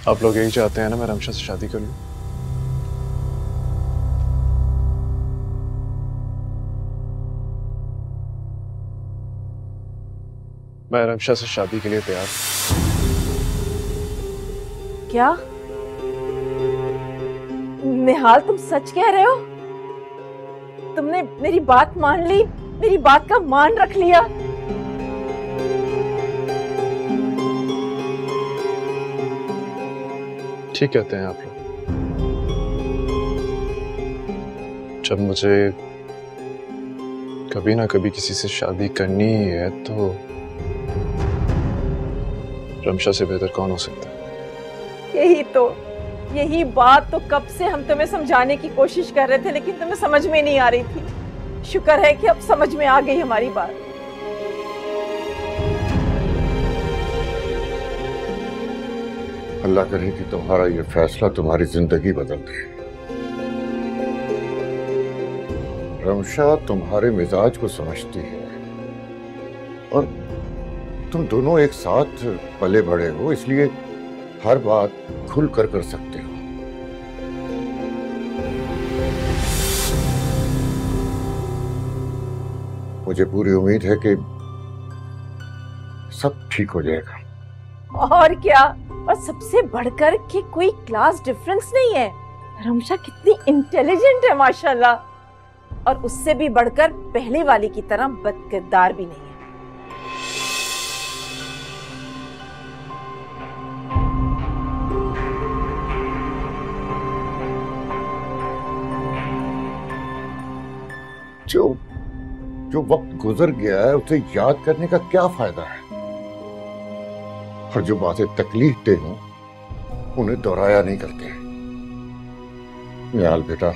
आप लोग यही चाहते हैं ना मैं रमशा से शादी कर लूं? मैं रमशा से शादी के लिए तैयार हूं। क्या निहाल, तुम सच कह रहे हो? तुमने मेरी बात मान ली, मेरी बात का मान रख लिया? ठीक कहते हैं आप लोग। जब मुझे कभी ना कभी किसी से शादी करनी ही है तो रमशा से बेहतर कौन हो सकता है? यही बात तो कब से हम तुम्हें समझाने की कोशिश कर रहे थे, लेकिन तुम्हें समझ में नहीं आ रही थी। शुक्र है कि अब समझ में आ गई हमारी बात। अल्लाह करे कि तुम्हारा ये फैसला तुम्हारी जिंदगी बदल दे। रमशा तुम्हारे मिजाज को समझती है और तुम दोनों एक साथ पले बड़े हो, इसलिए हर बात खुल कर सकते हो। मुझे पूरी उम्मीद है कि सब ठीक हो जाएगा। और क्या, और सबसे बढ़कर कि कोई क्लास डिफरेंस नहीं है। रमशा कितनी इंटेलिजेंट है माशाल्लाह, और उससे भी बढ़कर पहले वाली की तरह बदकिरदार भी नहीं है। जो वक्त गुजर गया है उसे याद करने का क्या फायदा है, और जो बातें तकलीफ दे हों उन्हें दोहराया नहीं करते। निहाल बेटा,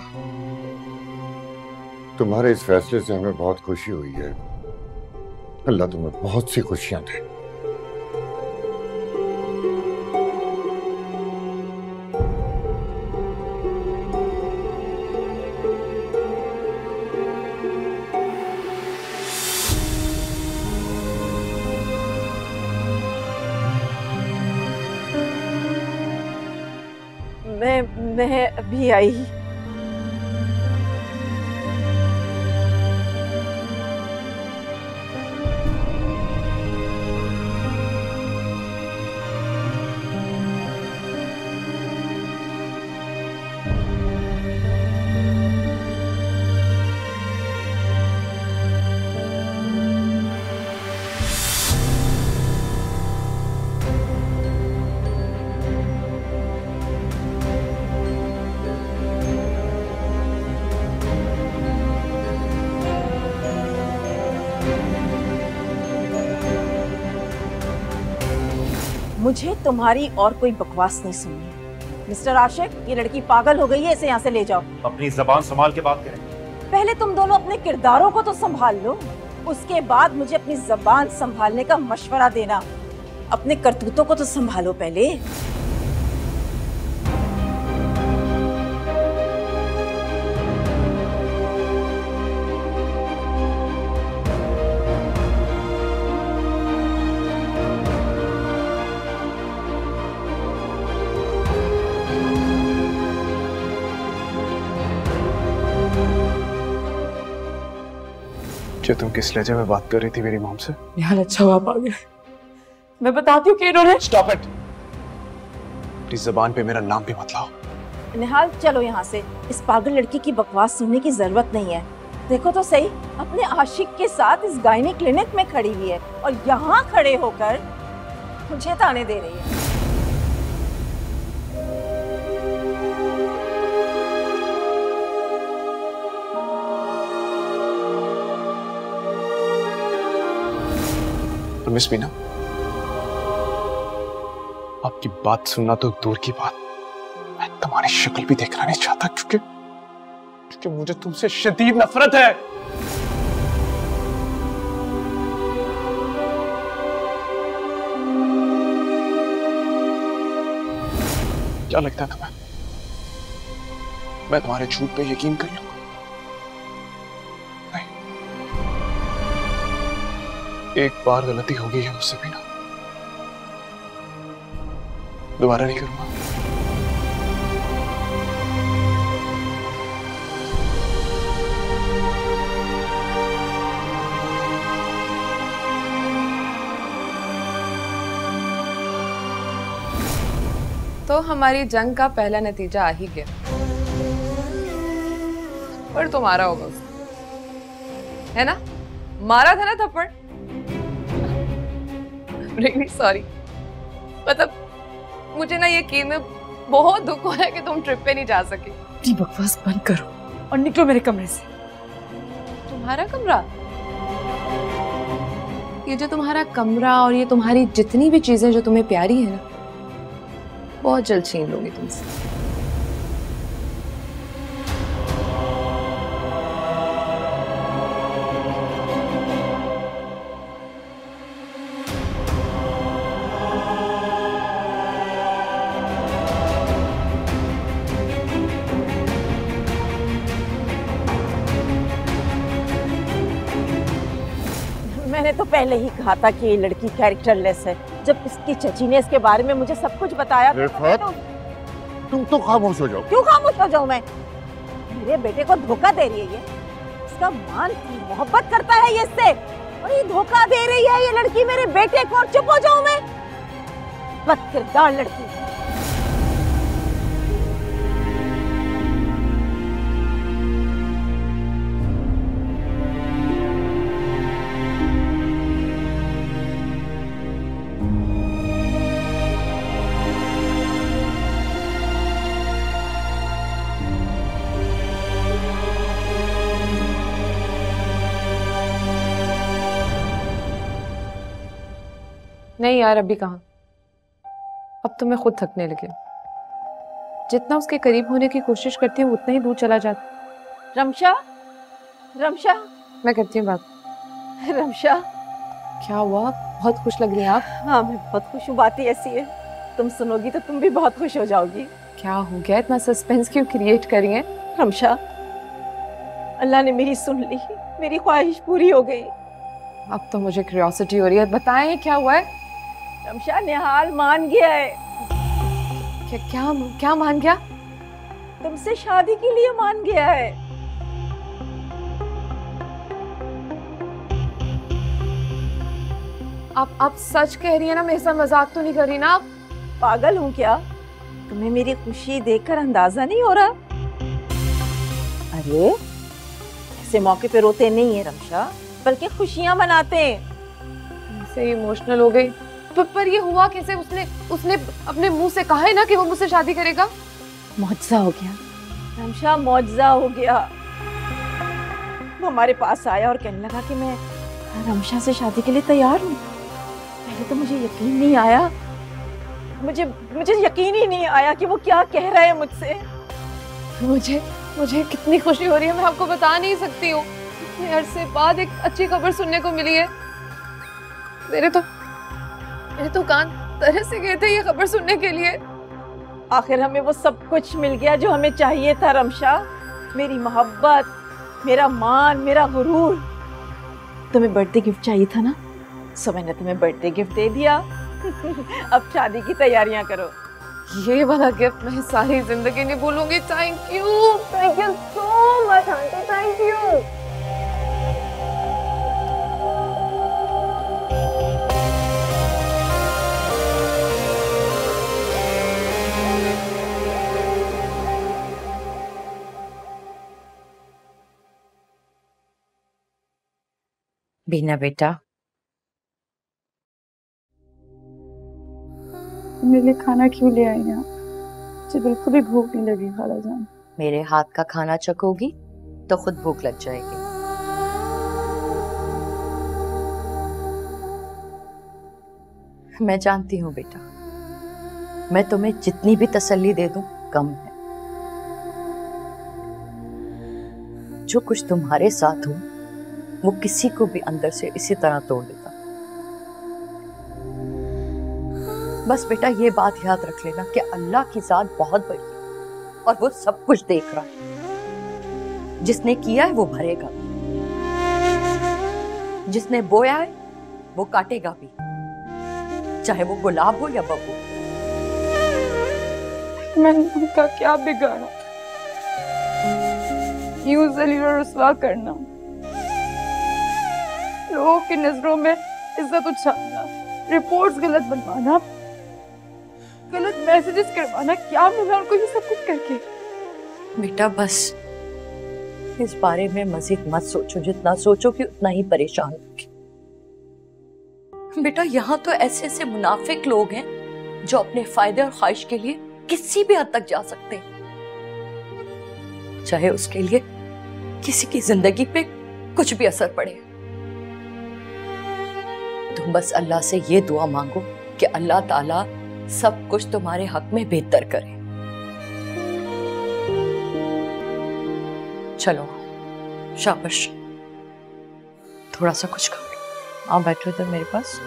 तुम्हारे इस फैसले से हमें बहुत खुशी हुई है। अल्लाह तुम्हें बहुत सी खुशियां दे। मैं अभी आई। मुझे तुम्हारी और कोई बकवास नहीं सुननी है। मिस्टर आशिक, ये लड़की पागल हो गई है, इसे यहाँ से ले जाओ। अपनी जबान संभाल के बात करें। पहले तुम दोनों अपने किरदारों को तो संभाल लो, उसके बाद मुझे अपनी जबान संभालने का मशवरा देना। अपने करतूतों को तो संभालो पहले। क्या तुम किस लहजे में बात कर रही थी मेरी मॉम से? निहाल, अच्छा हुआ आप आ गए। मैं बताती हूँ कि इन्होंने। Stop it. अपनी जबान पे मेरा नाम भी मत लाओ। निहाल, चलो यहाँ से। इस पागल लड़की की बकवास सुनने की जरूरत नहीं है। देखो तो सही, अपने आशिक के साथ इस गायनी क्लिनिक में खड़ी हुई है और यहाँ खड़े होकर मुझे ताने दे रही है। मिस मीना, आपकी बात सुनना तो दूर की बात, मैं तुम्हारी शक्ल भी देखना नहीं चाहता, क्योंकि मुझे तुमसे शदीद नफरत है। क्या लगता है तुम्हें मैं तुम्हारे झूठ पे यकीन कर लूंगा? एक बार गलती हो गई है मुझसे भी ना, दोबारा नहीं करूंगा। तो हमारी जंग का पहला नतीजा आ ही गया, पर तुम्हारा होगा उसको, है ना? मारा था ना थप्पड़? रियली सॉरी, मतलब मुझे ना यकीन में बहुत दुख हो रहा है कि तुम ट्रिप पे नहीं जा सकी। जी बकवास बंद करो और निकलो मेरे कमरे से। तुम्हारा कमरा? ये जो तुम्हारा कमरा और ये तुम्हारी जितनी भी चीजें जो तुम्हें प्यारी है ना, बहुत जल्द छीन लूंगी तुमसे। मैंने तो पहले ही कहा था कि ये लड़की कैरेक्टरलेस है। जब इसकी चची ने इसके बारे में मुझे सब कुछ बताया रिफत, तुम तो खामोश हो जाओ। क्यों खामोश हो जाऊं मैं? मेरे बेटे को धोखा दे रही है ये। इसका मान थी, मोहब्बत करता है ये इससे, और ये धोखा दे रही है ये लड़की मेरे बेटे को। और चुप हो जाऊं मैं? बदकिरदार लड़की। नहीं यार, अभी कहाँ। अब तो मैं खुद थकने लगी। जितना उसके करीब होने की कोशिश करती हूँ उतना ही दूर चला जाता। रमशा, रमशा, मैं करती हूँ बात। रमशा, क्या हुआ? बहुत खुश लग रही हैं आप। हाँ, मैं बहुत खुश हूँ। बात ही ऐसी है, तुम सुनोगी तो तुम भी बहुत खुश हो जाओगी। क्या हो गया? इतना सस्पेंस क्यों क्रिएट करी है? रमशा, अल्लाह ने मेरी सुन ली, मेरी ख्वाहिश पूरी हो गई। अब तो मुझे क्यूरियोसिटी हो रही है, बताएं क्या हुआ है? रमशा, निहाल मान गया है। क्या क्या क्या मान गया? तुमसे शादी के लिए मान गया है। आप सच कह रही है ना? मेरे साथ मजाक तो नहीं कर रही ना आप? पागल हूँ क्या? तुम्हें मेरी खुशी देखकर अंदाजा नहीं हो रहा? अरे ऐसे मौके पे रोते नहीं है रमशा, बल्कि खुशियां मनाते हैं। ऐसे इमोशनल हो गई। पर ये हुआ कैसे? उसने अपने मुंह से कहा है ना कि वो मुझसे शादी करेगा। मौजज़ा हो गया रमशा, मौजज़ा हो गया। वो हमारे पास आया और कहने लगा कि मैं रमशा से शादी के लिए तैयार हूँ। पहले तो मुझे यकीन नहीं आया, मुझे यकीन ही नहीं आया कि वो क्या कह रहा है मुझसे। मुझे कितनी खुशी हो रही है, मैं आपको बता नहीं सकती हूँ। इतने अरसे बाद एक अच्छी खबर सुनने को मिली है। मेरे तो कान तरस से गए थे ये खबर सुनने के लिए। आखिर हमें वो सब कुछ मिल गया जो हमें चाहिए था रमशा। मेरी मोहब्बत, मेरा मान, मेरा गुरूर। तुम्हें बर्थडे गिफ्ट चाहिए था ना, सो मैंने तुम्हें बर्थडे गिफ्ट दे दिया। अब शादी की तैयारियां करो। ये वाला गिफ्ट मैं सारी जिंदगी नहीं भूलूंगी। Thank you so much aunty, thank you. Bina बेटा, मेरे लिए खाना क्यों ले आई आप? मुझे बिल्कुल भी भूख नहीं लगी खाला जान। मेरे हाथ का खाना चखोगी तो खुद भूख लग जाएगी। मैं जानती हूँ बेटा, मैं तुम्हें जितनी भी तसल्ली दे दूं कम है। जो कुछ तुम्हारे साथ हो वो किसी को भी अंदर से इसी तरह तोड़ देता। बस बेटा ये बात याद रख लेना कि अल्लाह की जात बहुत बड़ी है और वो सब कुछ देख रहा है। जिसने किया है वो भरेगा, जिसने बोया है वो काटेगा भी, चाहे वो गुलाब हो या बबू। मैंने उनका क्या बिगाड़ा? यूं जलील और रुसवा करना, लोगों की नजरों में इज्जत उछालना, रिपोर्ट्स गलत बनवाना, गलत मैसेजेस करवाना, क्या मिला उनको ये सब कुछ करके? बेटा बस इस बारे में मजीद मत सोचो, जितना सोचोगे उतना ही परेशान होगे। बेटा यहाँ तो ऐसे ऐसे मुनाफिक लोग हैं जो अपने फायदे और ख्वाहिश के लिए किसी भी हद तक जा सकते हैं, चाहे उसके लिए किसी की जिंदगी पे कुछ भी असर पड़े। तुम बस अल्लाह से ये दुआ मांगो कि अल्लाह ताला सब कुछ तुम्हारे हक में बेहतर करे। चलो शाबाश, थोड़ा सा कुछ खा लो। आओ बैठो इधर मेरे पास।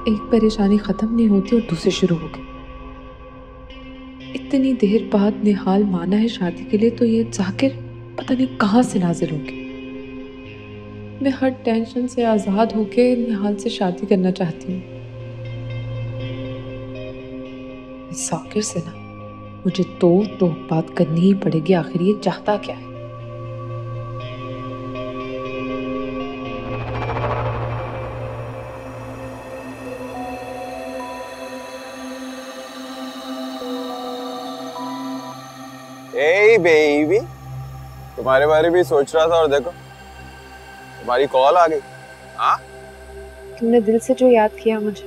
एक परेशानी खत्म नहीं होती और दूसरी शुरू हो गई। इतनी देर बाद निहाल माना है शादी के लिए, तो ये जाकिर पता नहीं कहाँ से नाजिल होंगे। मैं हर टेंशन से आजाद होके निहाल से शादी करना चाहती हूँ। जाकिर से ना मुझे तो बात करनी ही पड़ेगी, आखिर ये चाहता क्या है। Hey baby, तुम्हारे बारे में सोच रहा था और देखो तुम्हारी कॉल आ गई। हाँ, तुमने दिल से जो याद किया मुझे,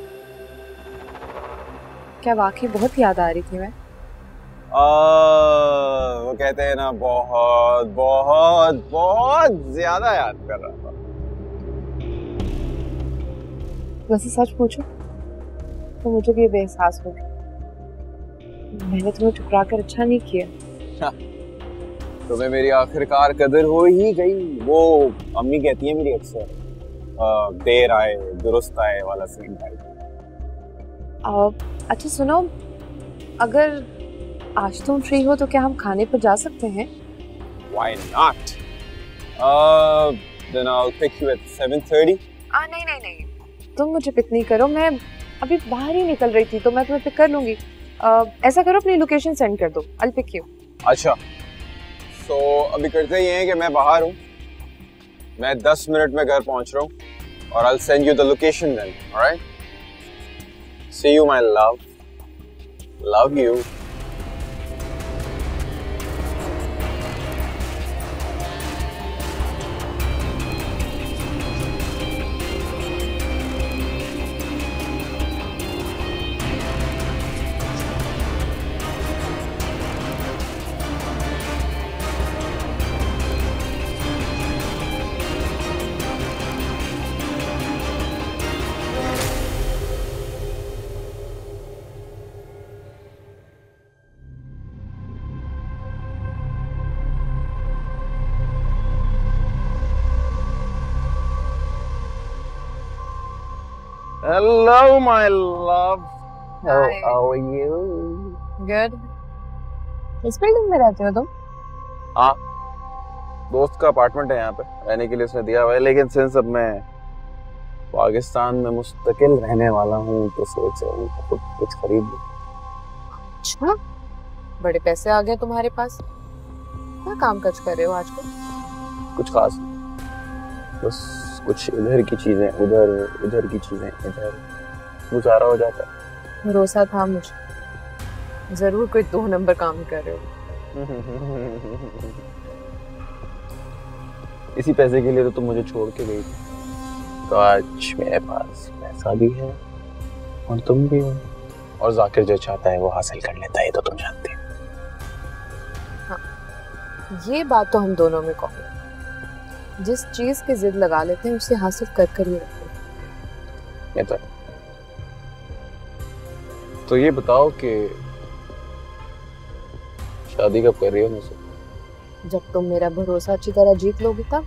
क्या वाकई बहुत याद आ रही थी मैं? वो कहते हैं ना, बहुत बहुत बहुत ज्यादा याद कर रहा था। वैसे सच पूछो तो मुझे भी बेएहसास हो गया। मैंने तुम्हें ठुकरा कर अच्छा नहीं किया। तुम्हें मेरी आखिरकार कदर हो ही गई। वो अम्मी कहती है मेरी अक्सर, देर आए दुरुस्त आए वाला सीन टाइप। अच्छा सुनो, अगर आज तुम फ्री हो तो क्या हम खाने पर जा सकते हैं? Why not? Then I'll pick you at 7:30. नहीं, तुम मुझे पिक नहीं करो, मैं अभी बाहर ही निकल रही थी तो मैं तुम्हें पिक कर लूंगी। ऐसा करो, अपनी लोकेशन सेंड कर दो, I'll pick you। अच्छा, तो अभी करते ही हैं कि मैं बाहर हूँ, मैं 10 मिनट में घर पहुँच रहा हूँ और I'll send you the location then, alright? See you my love. Love you. Hello, my love. How are you? Good. इस बिल्डिंग में रहते हो तुम? हाँ, दोस्त का अपार्टमेंट है यहाँ पे, रहने के लिए उसने दिया हुआ है, लेकिन सिंस अब मैं पाकिस्तान में मुस्तकिल रहने वाला हूँ तो सोच रहा हूँ खुद कुछ खरीद लूँ। अच्छा, बड़े पैसे आ गए तुम्हारे पास। क्या काम काज कर रहे हो आजकल? कुछ खास नहीं, बस कुछ इधर की चीजें उधर, उधर की चीजें इधर, गुजारा हो जाता है। भरोसा था मुझे, जरूर कोई 2 नंबर काम कर रहे हो। इसी पैसे के लिए तो तुम मुझे छोड़ के गई थी, तो आज मेरे पास पैसा भी है और तुम भी हो, और जाकिर जो चाहता है वो हासिल कर लेता है, तो तुम जानते हो। ये बात तो हम दोनों में कॉमन है, जिस चीज की जिद लगा लेते हैं उसे हासिल कर कर ही रखते हैं। ये तो ये बताओ कि शादी कब कर रही हो मुझसे? जब तुम मेरा भरोसा अच्छी तरह जीत लोगे तब।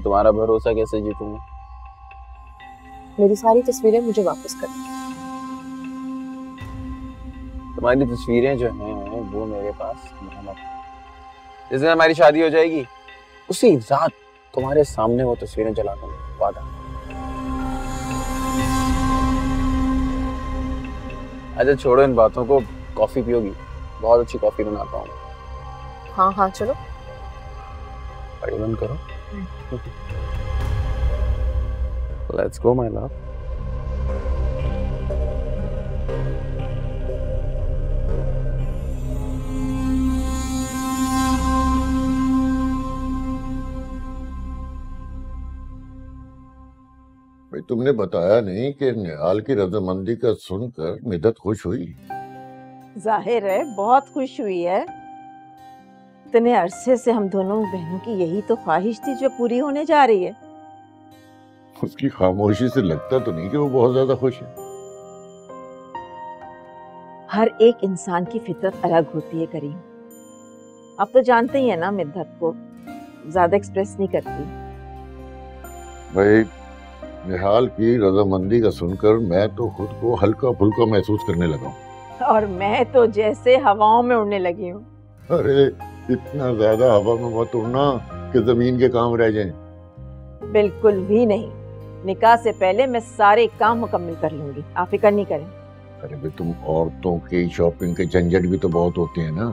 तुम्हारा भरोसा कैसे जीतूंगा? मेरी सारी तस्वीरें मुझे वापस कर दो। तुम्हारी तस्वीरें जो हैं वो मेरे पास अमानत है। जिस दिन हमारी शादी हो जाएगी उसी रात तुम्हारे सामने वो तस्वीरें जला दूंगा, वादा। अच्छा छोड़ो इन बातों को, कॉफी पियोगी? बहुत अच्छी कॉफी बनाता हूँ। हाँ हाँ चलो। गाड़ी बंद करो। Let's go my love. भाई तुमने बताया नहीं कि निहाल की रजामंदी का सुनकर मिदत खुश हुई। जाहिर है बहुत खुश हुई है। इतने अरसे से हम दोनों बहनों की यही तो ख्वाहिश थी जो पूरी होने जा रही है। उसकी खामोशी से लगता तो नहीं कि वो बहुत ज्यादा खुश है। हर एक इंसान की फितरत अलग होती है करीम। आप तो जानते ही है ना, मिद्दत को ज्यादा एक्सप्रेस नहीं करती। भाई निहाल की रजामंदी का सुनकर मैं तो खुद को हल्का फुल्का महसूस करने लगा हूँ। और मैं तो जैसे हवाओं में उड़ने लगी हूँ। अरे इतना ज्यादा हवा में मत उड़ना कि जमीन के काम रह जाएं। बिल्कुल भी नहीं, निकाह से पहले मैं सारे काम मुकम्मल कर लूंगी, आप फिक्र नहीं करें। अरे भाई तुम औरतों की शॉपिंग के झंझट भी तो बहुत होते हैं ना।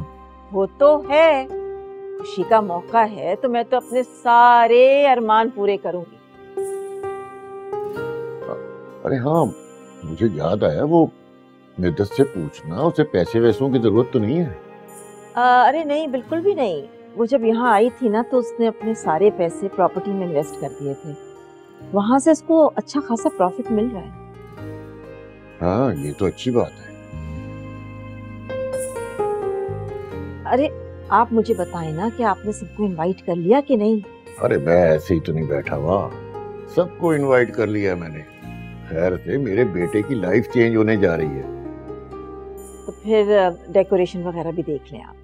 वो तो है, खुशी का मौका है तो मैं तो अपने सारे अरमान पूरे करूंगी। अरे हाँ, मुझे याद आया, वो मिदत से पूछना उसे पैसे वैसों की जरूरत तो नहीं है। अरे नहीं, बिल्कुल भी नहीं। वो जब यहाँ आई थी ना तो उसने अपने सारे पैसे प्रॉपर्टी में इन्वेस्ट कर दिए थे, वहां से उसको अच्छा खासा प्रॉफिट मिल रहा है। हाँ ये तो अच्छी बात है। अरे आप मुझे बताएं ना कि आपने सबको इनवाइट कर लिया कि नहीं? अरे मैं ऐसे ही तो नहीं बैठा हुआ, सबको इनवाइट कर लिया मैंने। खैर से मेरे बेटे की लाइफ चेंज होने जा रही है। तो फिर डेकोरेशन वगैरह भी देख लें आप।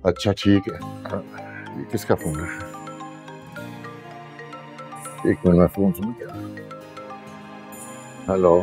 अच्छा ठीक है। हाँ, ये किसका फोन है? एक मिनट में फोन सुन क्या। हेलो।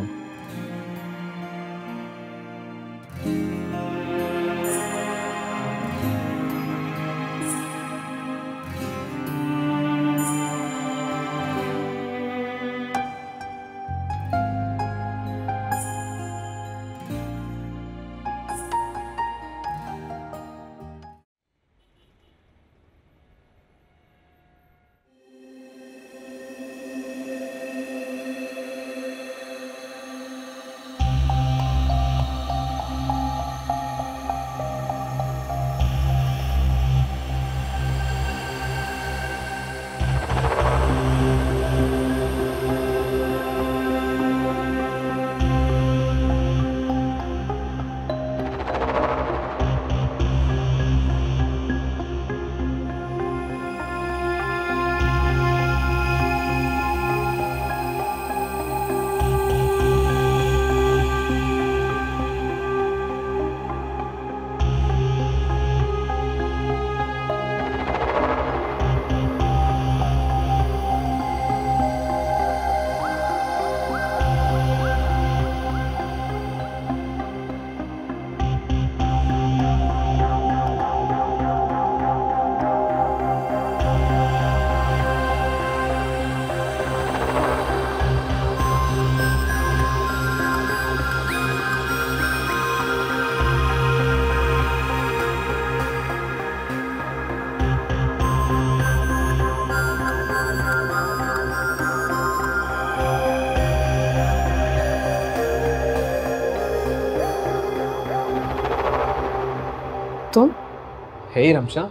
हे रमशा,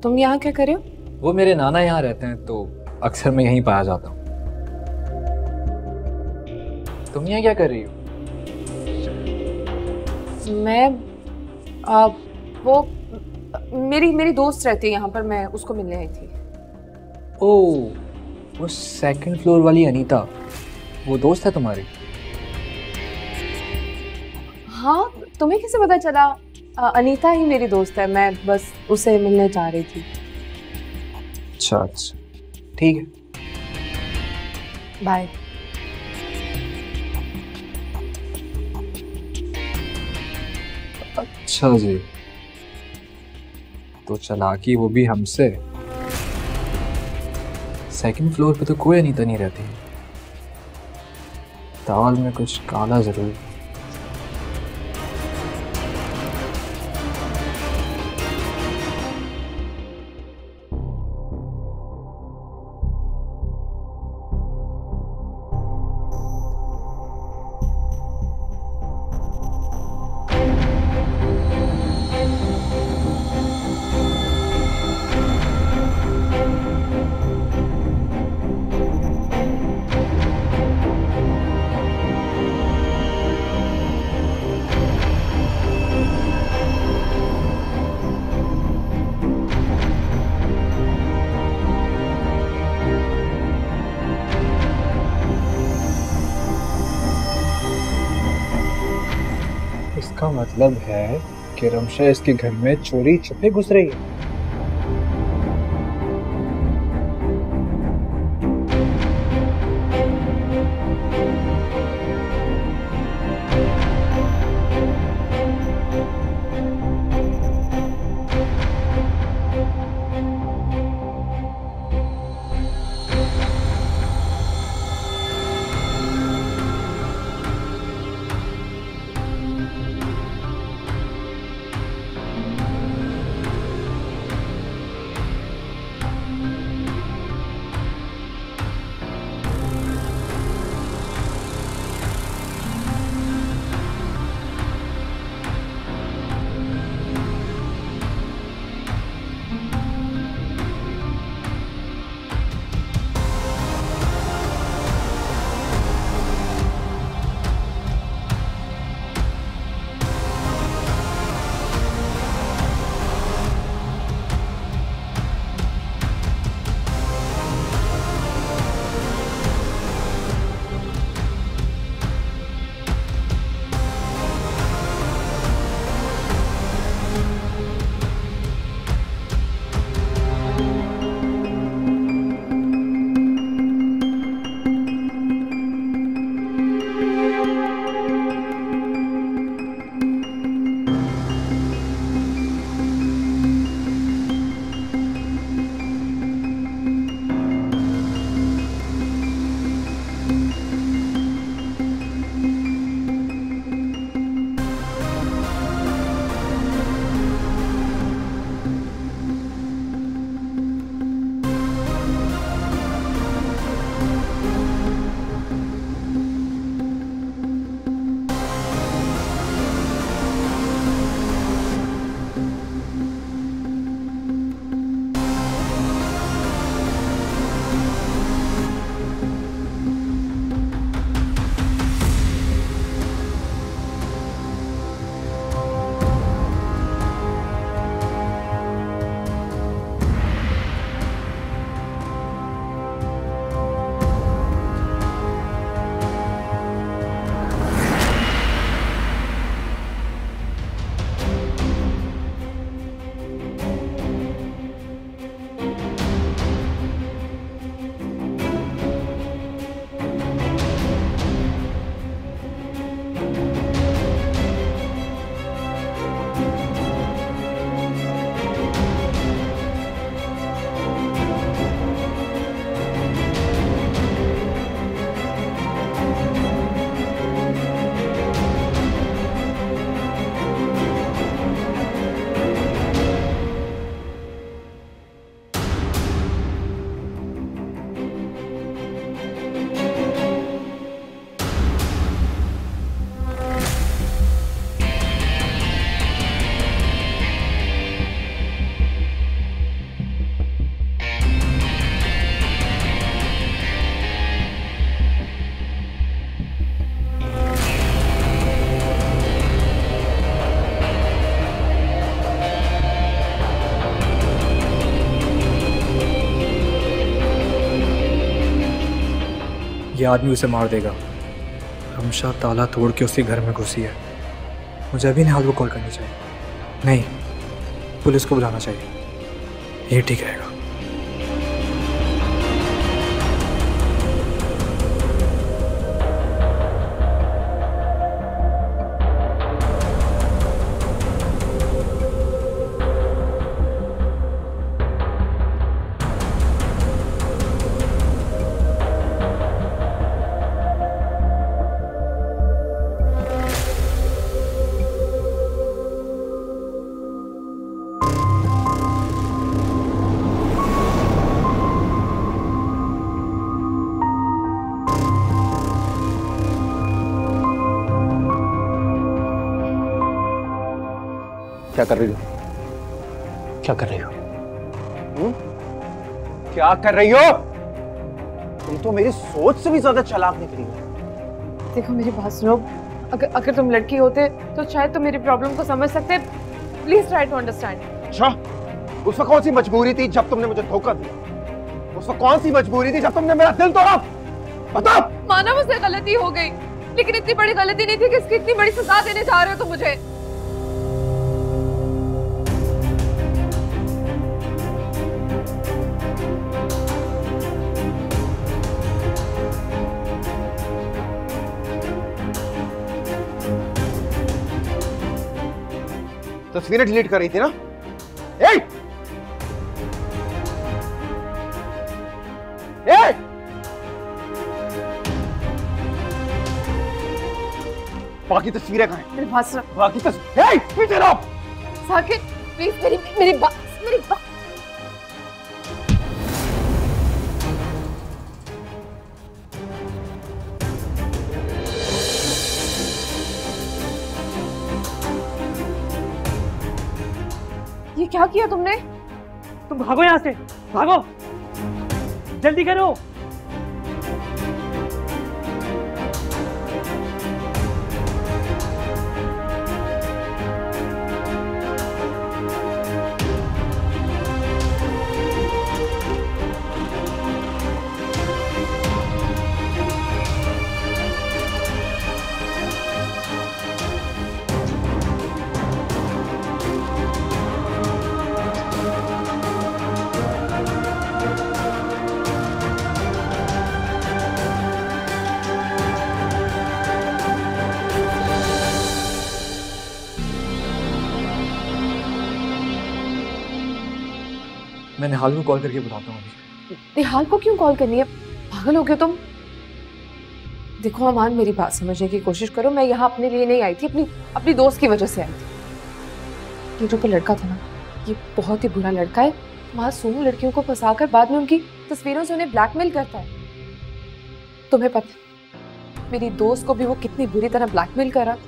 तुम यहाँ क्या कर रहे हो? वो मेरे नाना यहाँ रहते हैं तो अक्सर मैं यहीं पाया जाता हूँ। तुम यहाँ क्या कर रही हो? मैं वो मेरी दोस्त रहती है यहाँ पर, मैं उसको मिलने आई थी। ओह, वो सेकंड फ्लोर वाली अनीता, वो दोस्त है तुम्हारी? हाँ, तुम्हें कैसे पता चला? अनीता ही मेरी दोस्त है, मैं बस उसे मिलने जा रही थी। अच्छा अच्छा, ठीक है, बाय। अच्छा जी, तो चालाकी वो भी हमसे। सेकंड फ्लोर पे तो कोई अनीता नहीं रहती, दाल में कुछ काला जरूर। इसका मतलब है कि रमशा इसके घर में चोरी छुपे घुस रही है। ये आदमी उसे मार देगा। रमशा ताला तोड़ के उसके घर में घुसी है। मुझे अभी निहाल को कॉल करनी चाहिए। नहीं, पुलिस को बुलाना चाहिए, ये ठीक रहेगा। क्या कर रही हो? क्या कर रही हो? क्या कर रही हो? तुम तो मेरी सोच से भी ज्यादा चालाक निकली हो। देखो मेरी बात सुनो, अगर तुम लड़की होते तो शायद तुम मेरी प्रॉब्लम को समझ सकते। Please try to understand. अच्छा, उस वक्त कौन सी मजबूरी थी जब तुमने मुझे धोखा दिया? उस वक्त कौन सी मजबूरी थी जब तुमने मेरा दिल तोड़ा? बताओ। माना मुझसे गलती हो गई, लेकिन इतनी बड़ी गलती नहीं थी कि इसकी इतनी बड़ी सजा देने जा रहे हो तुम मुझे। तस्वीरें डिलीट कर रही थी ना? ए! ए! बाकी तस्वीरें कहाँ हैं? मेरी बात सुनो। बाकी तस्वीरें पीछे रहो। साकिब प्लीज मेरी बात। ये क्या किया तुमने? तुम भागो यहाँ से, भागो, जल्दी करो। मैं निहाल को कॉल करके बुलाता हूँ अभी। निहाल को क्यों कॉल करनी है? पागल हो गए तुम? देखो अमान, मेरी बात समझने की कोशिश करो। मैं यहाँ अपने लिए नहीं आई थी, अपनी दोस्त की वजह से आई थी। ये जो लड़का था ना, ये बहुत ही बुरा लड़का है। मासूम लड़कियों को फंसाकर बाद में उनकी तस्वीरों से उन्हें ब्लैकमेल करता है। तुम्हें पता मेरी दोस्त को भी वो कितनी बुरी तरह ब्लैकमेल कर रहा था।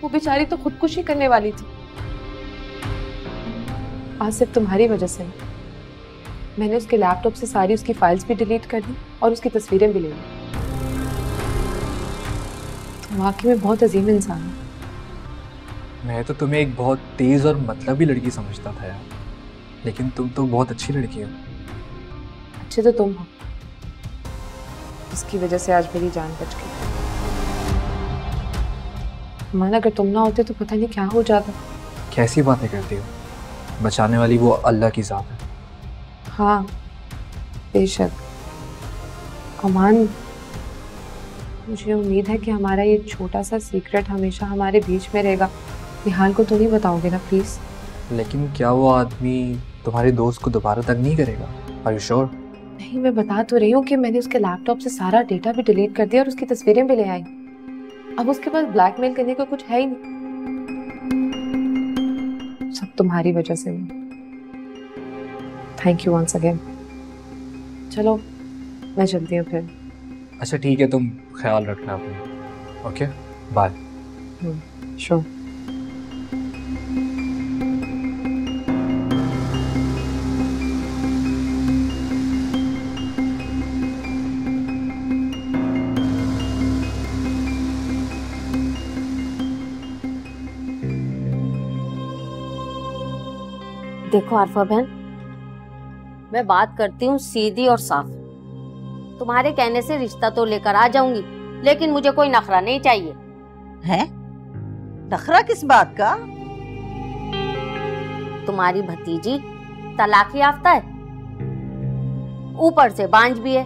वो बेचारी तो खुदकुशी करने वाली थी। आज सिर्फ तुम्हारी वजह से मैंने उसके लैपटॉप से सारी उसकी फाइल्स भी डिलीट कर दी और उसकी तस्वीरें भी ले ली। तुम वाकई में बहुत अजीम इंसान हो। मैं तो तुम्हें एक बहुत तेज और मतलबी लड़की समझता था यार, लेकिन तुम तो बहुत अच्छी लड़की हो। अच्छे तो तुम हो, इसकी वजह से आज मेरी जान बच गई। माना अगर तुम ना होते तो पता नहीं क्या हो जाता। कैसी बातें करती हो? बचाने वाली वो अल्लाह की ज़ात है। हाँ बेशक। अमान, मुझे उम्मीद है कि हमारा ये छोटा सा सीक्रेट हमेशा हमारे बीच में रहेगा। निहाल को तो नहीं बताओगे ना प्लीज? लेकिन क्या वो आदमी तुम्हारे दोस्त को दोबारा तक नहीं करेगा? Are you sure? नहीं, मैं बता तो रही हूँ कि मैंने उसके लैपटॉप से सारा डेटा भी डिलीट कर दिया और उसकी तस्वीरें भी ले आई। अब उसके पास ब्लैकमेल करने का कुछ है ही नहीं। सब तुम्हारी वजह से। Thank you once again. चलो मैं चलती हूँ फिर। अच्छा ठीक है, तुम ख्याल रखना अपना। Okay bye. श्योर। देखो आरफा बहन, मैं बात करती हूँ सीधी और साफ। तुम्हारे कहने से रिश्ता तो लेकर आ जाऊंगी, लेकिन मुझे कोई नखरा नहीं चाहिए। है? नखरा किस बात का? तुम्हारी भतीजी तलाक याफ्ता है, ऊपर से बांझ भी है,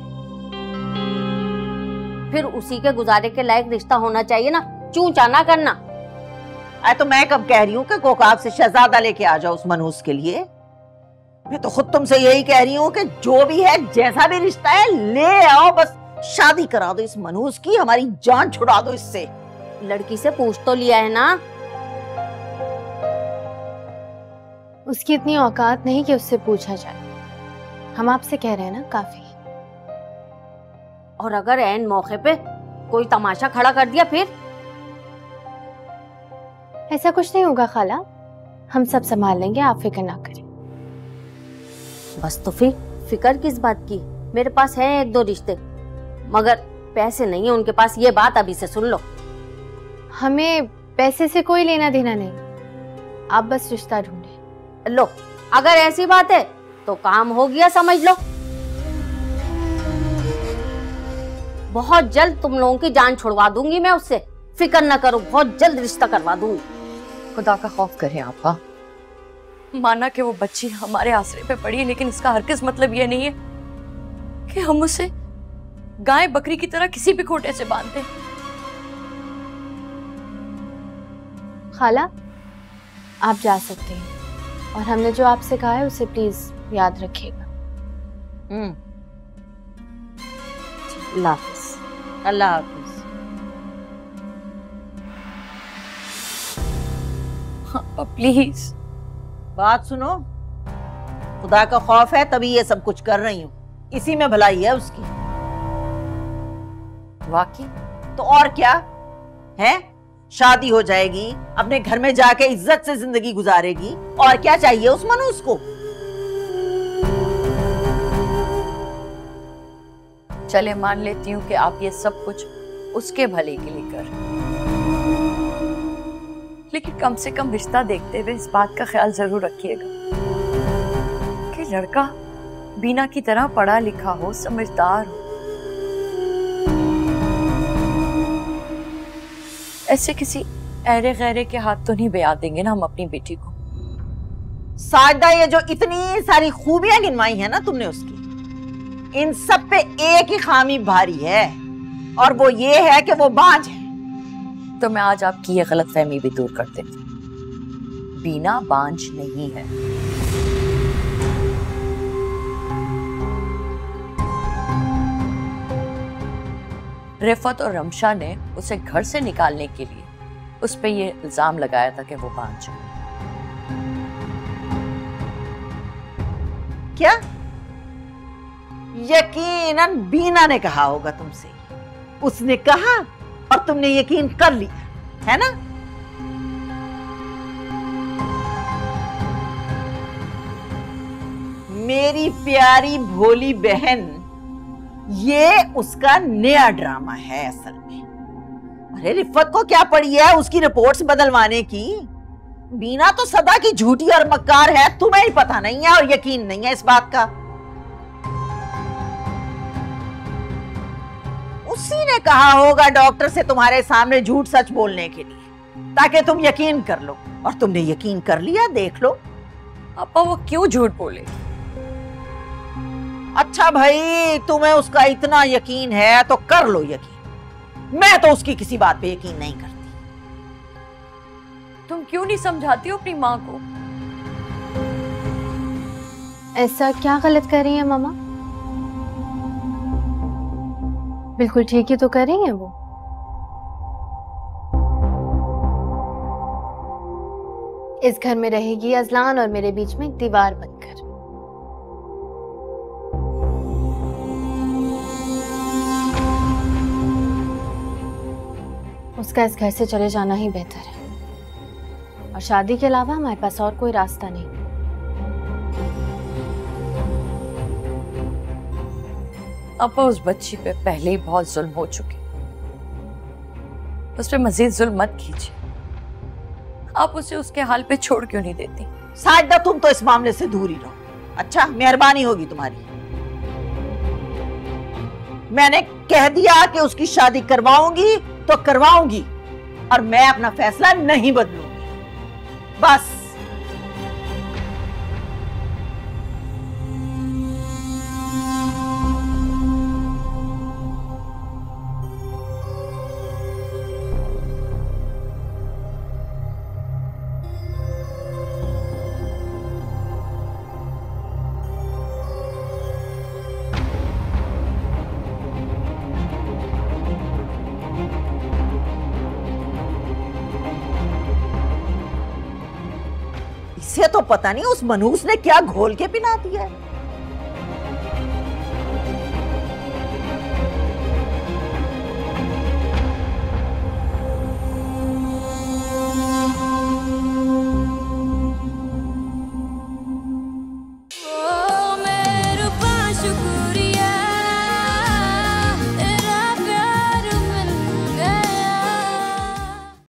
फिर उसी के गुजारे के लायक रिश्ता होना चाहिए ना, चूंचा ना करना। तो मैं कब कह रही हूँ कि कोकाब से शहजादा लेके आ जाओ उस मनहूस के लिए। मैं तो खुद तुमसे यही कह रही हूँ कि जो भी है, जैसा भी रिश्ता है, ले आओ, बस शादी करा दो इस मनहूस की, हमारी जान छुड़ा दो इससे। लड़की से पूछ तो लिया है ना? उसकी इतनी औकात नहीं कि उससे पूछा जाए। हम आपसे कह रहे हैं ना, काफी। और अगर ऐन मौके पे कोई तमाशा खड़ा कर दिया फिर? ऐसा कुछ नहीं होगा खाला, हम सब संभाल लेंगे, आप फिक्र ना करें। बस तो फिर फिक्र किस बात की? मेरे पास है 1-2 रिश्ते, मगर पैसे नहीं है उनके पास। ये बात अभी से सुन लो। हमें पैसे से कोई लेना देना नहीं, आप बस रिश्ता ढूंढे। लो, अगर ऐसी बात है तो काम हो गया समझ लो। बहुत जल्द तुम लोगों की जान छुड़वा दूंगी मैं उससे, फिक्र न करो, बहुत जल्द रिश्ता करवा दूंगी। खुदा का खौफ करें आपा। माना कि वो बच्ची हमारे आसरे पे पड़ी है, लेकिन इसका हरगिज़ मतलब ये नहीं है कि हम उसे गाय बकरी की तरह किसी भी खोटे से बांधते। खाला, आप जा सकते हैं, और हमने जो आपसे कहा है उसे प्लीज याद रखिएगा। अल्लाह हाफिज। अल्लाह हाफिज। प्लीज बात सुनो, खुदा का खौफ है तभी ये सब कुछ कर रही हूँ, इसी में भलाई है उसकी। वाकई? तो और क्या है, शादी हो जाएगी, अपने घर में जाके इज्जत से जिंदगी गुजारेगी, और क्या चाहिए उस मनूस को? चले मान लेती हूँ कि आप ये सब कुछ उसके भले के लिए कर, लेकिन कम से कम रिश्ता देखते हुए इस बात का ख्याल जरूर रखिएगा कि लड़का बीना की तरह पढ़ा लिखा हो, समझदार हो। ऐसे किसी ऐरे गैरे के हाथ तो नहीं बया देंगे ना हम अपनी बेटी को। साजदा, ये जो इतनी सारी खूबियां गिनवाई है ना तुमने उसकी, इन सब पे एक ही खामी भारी है, और वो ये है कि वो बांझ है। तो मैं आज आपकी ये गलतफहमी भी दूर कर देती हूँ, बीना बांझ नहीं है। रिफत और रमशा ने उसे घर से निकालने के लिए उस पे ये इल्जाम लगाया था कि वो बांझ है। क्या? यकीनन बीना ने कहा होगा तुमसे, उसने कहा और तुमने यकीन कर लिया, है ना? मेरी प्यारी भोली बहन, ये उसका नया ड्रामा है असल में। अरे रिफत को क्या पड़ी है उसकी रिपोर्ट्स बदलवाने की? बीना तो सदा की झूठी और मक्कार है, तुम्हें ही पता नहीं है और यकीन नहीं है इस बात का। उसी ने कहा होगा डॉक्टर से तुम्हारे सामने झूठ सच बोलने के लिए, ताकि तुम यकीन कर लो, और तुमने यकीन कर लिया, देख लो। अपा वो क्यों झूठ बोले? अच्छा भाई, तुम्हें उसका इतना यकीन है तो कर लो यकीन, मैं तो उसकी किसी बात पे यकीन नहीं करती। तुम क्यों नहीं समझाती हो अपनी माँ को? ऐसा क्या गलत कर रही है मामा? बिल्कुल ठीक ही तो कर रही है वो। इस घर में रहेगी अजलान और मेरे बीच में एक दीवार बनकर। उसका इस घर से चले जाना ही बेहतर है, और शादी के अलावा हमारे पास और कोई रास्ता नहीं। अपा उस बच्ची पे पहले ही बहुत जुल्म हो चुके, उस पे मजीद जुल्म मत कीजिए। आप उसे उसके हाल पे छोड़ क्यों नहीं देती? साजदा, तुम तो इस मामले से दूर ही रहो। अच्छा, मेहरबानी होगी तुम्हारी। मैंने कह दिया कि उसकी शादी करवाऊंगी तो करवाऊंगी, और मैं अपना फैसला नहीं बदलूंगी। बस। इसे तो पता नहीं उस मनूस ने क्या घोल के पिला दिया है।